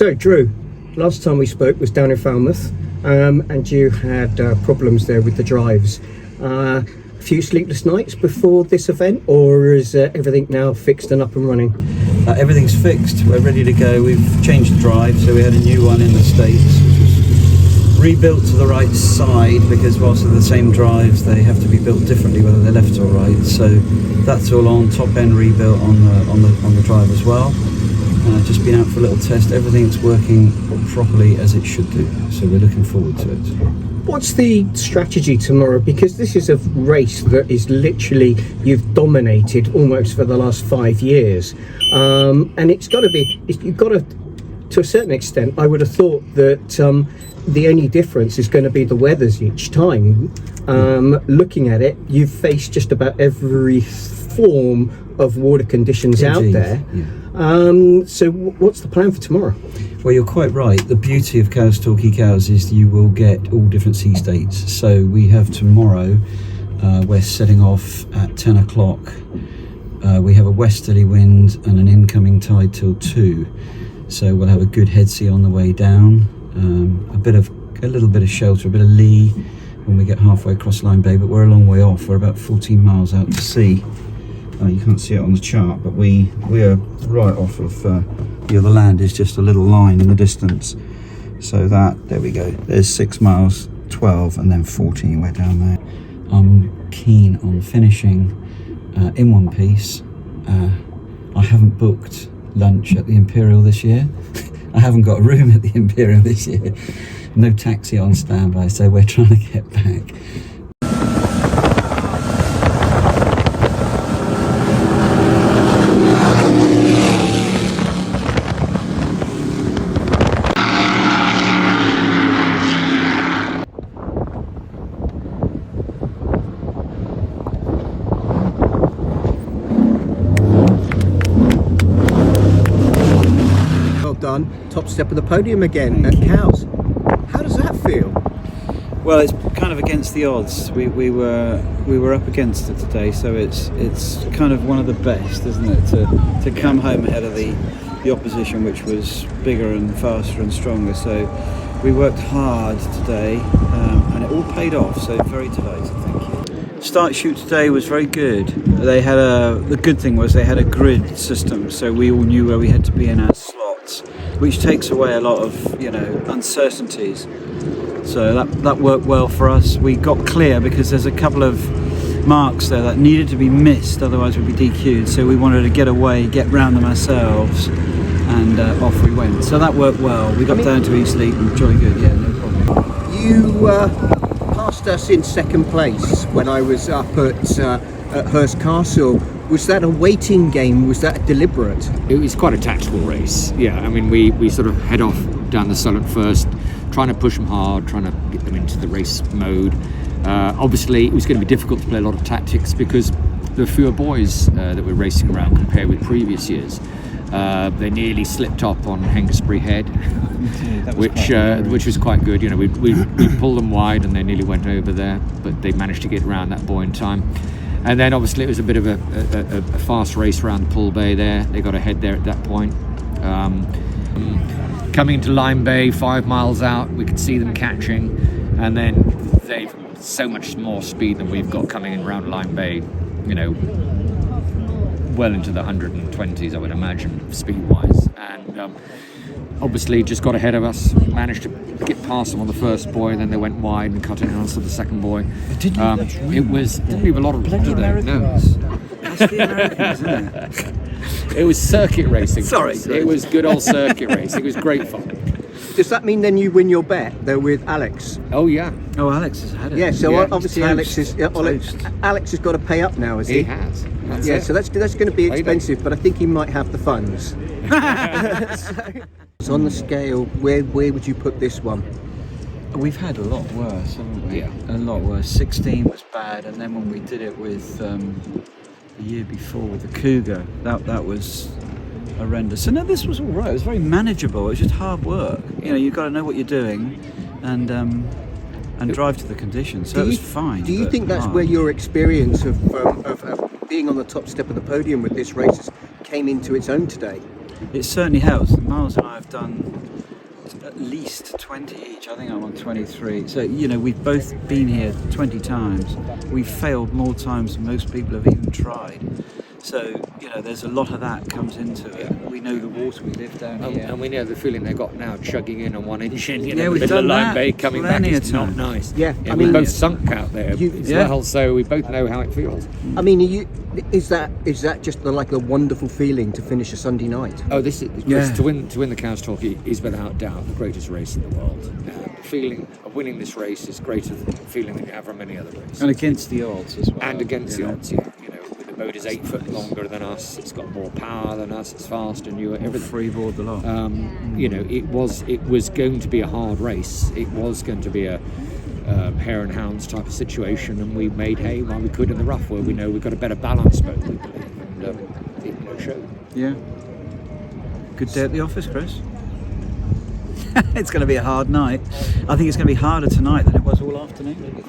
So, Drew, last time we spoke was down in Falmouth, and you had problems there with the drives. A few sleepless nights before this event, or is everything now fixed and up and running? Everything's fixed. We're ready to go. We've changed the drive, so we had a new one in the States, which was rebuilt to the right side, because whilst they're the same drives, they have to be built differently whether they're left or right. So that's all on, top end rebuilt on the drive as well. Just been out for a little test. Everything's working properly as it should do, so we're looking forward to it. What's the strategy tomorrow? Because this is a race that is literally, you've dominated almost for the last 5 years, and it's got to be, you've got to a certain extent, I would have thought that the only difference is going to be the weathers each time. Looking at it, you've faced just about every form of water conditions out there. So what's the plan for tomorrow? Well, you're quite right. The beauty of Torquay cows is you will get all different sea states. So we have tomorrow, we're setting off at 10 o'clock. We have a westerly wind and an incoming tide till 2. So we'll have a good head sea on the way down, a little bit of shelter, a bit of lee when we get halfway across Lyme Bay, but we're a long way off. We're about 14 miles out to sea. You can't see it on the chart, but we are right off of the land is just a little line in the distance. So there we go. There's 6 miles, 12, and then 14. We're down there. I'm keen on finishing in one piece. I haven't booked lunch at the Imperial this year. I haven't got a room at the Imperial this year. No taxi on standby, so we're trying to get back. Done, top step of the podium again at Cows. How does that feel? Well, it's kind of against the odds. We were up against it today, so it's kind of one of the best, isn't it, to come home ahead of the opposition, which was bigger and faster and stronger. So we worked hard today, and it all paid off. So very delighted. Thank you. Start shoot today was very good. They had the good thing was they had a grid system, so we all knew where we had to be in our slots, which takes away a lot of uncertainties. So that worked well for us. We got clear because there's a couple of marks there that needed to be missed, otherwise we'd be DQ'd. So we wanted to get away, get round them ourselves, and off we went. So that worked well. We got down to Eastleigh and jolly good. Yeah, no problem. You passed us in second place when I was up at Hurst Castle. Was that a waiting game? Was that deliberate? It was quite a tactical race. Yeah, I mean, we sort of head off down the Solent first, trying to push them hard, trying to get them into the race mode. Obviously, it was going to be difficult to play a lot of tactics because there were fewer boys that were racing around compared with previous years. They nearly slipped up on Hengistbury Head, which was quite good. We pulled them wide and they nearly went over there, but they managed to get around that buoy in time. And then obviously it was a bit of a fast race around the Pool Bay there. They got ahead there at that point. Coming into Lyme Bay, 5 miles out, we could see them catching, and then they've so much more speed than we've got coming in around Lyme Bay, well into the 120s, I would imagine, speed-wise. And obviously just got ahead of us, managed to get past them on the first buoy, and then they went wide and cut in onto the second buoy. Didn't leave a lot of blood today. No. That's the Americans, isn't it? It was circuit racing. Sorry. It was good old circuit racing. It was great fun. Does that mean then you win your bet though with Alex? Oh yeah. Oh, Alex has had it. Yeah. So obviously Alex Toast. has got to pay up now, has he? He has. So that's going to be expensive, but I think he might have the funds. So on the scale, where would you put this one? We've had a lot worse, haven't we? Yeah. A lot worse. 16 was bad, and then when we did it with the year before with the Cougar, that was horrendous. So no, this was all right. It was very manageable. It was just hard work. You've got to know what you're doing, and drive to the conditions. So it was fine. Do you think that's where your experience of being on the top step of the podium with this race came into its own today? It certainly helps. Miles and I have done at least 20 each. I think I'm on 23. So, you know, we've both been here 20 times. We've failed more times than most people have even tried. So, you know, there's a lot of that comes into it. We know the water, we live down here. And we know the feeling they've got now, chugging in on one engine, you Yeah, know, in the we've middle of done Line that Bay, coming back plenty is of not time. nice. Yeah, I I mean, mean, both sunk out there as yeah. well, so we both know how it feels. I mean, is that just like a wonderful feeling to finish a Sunday night? Oh, this is Yeah. to win the Cows Torquay is without doubt the greatest race in the world. The feeling of winning this race is greater than the feeling that you have from any other race. And against the odds as well. And against you the know. odds, yeah. You know, the boat is 8 foot longer than us. It's got more power than us. It's faster, newer, everything. Freeboard the lot. You know, it was going to be a hard race. It was going to be a hare and hounds type of situation, and we made hay while we could in the rough, where we know we've got a better balance boat, we believe, and it showed. Yeah. Good day at the office, Chris. It's going to be a hard night. I think it's going to be harder tonight than it was all afternoon.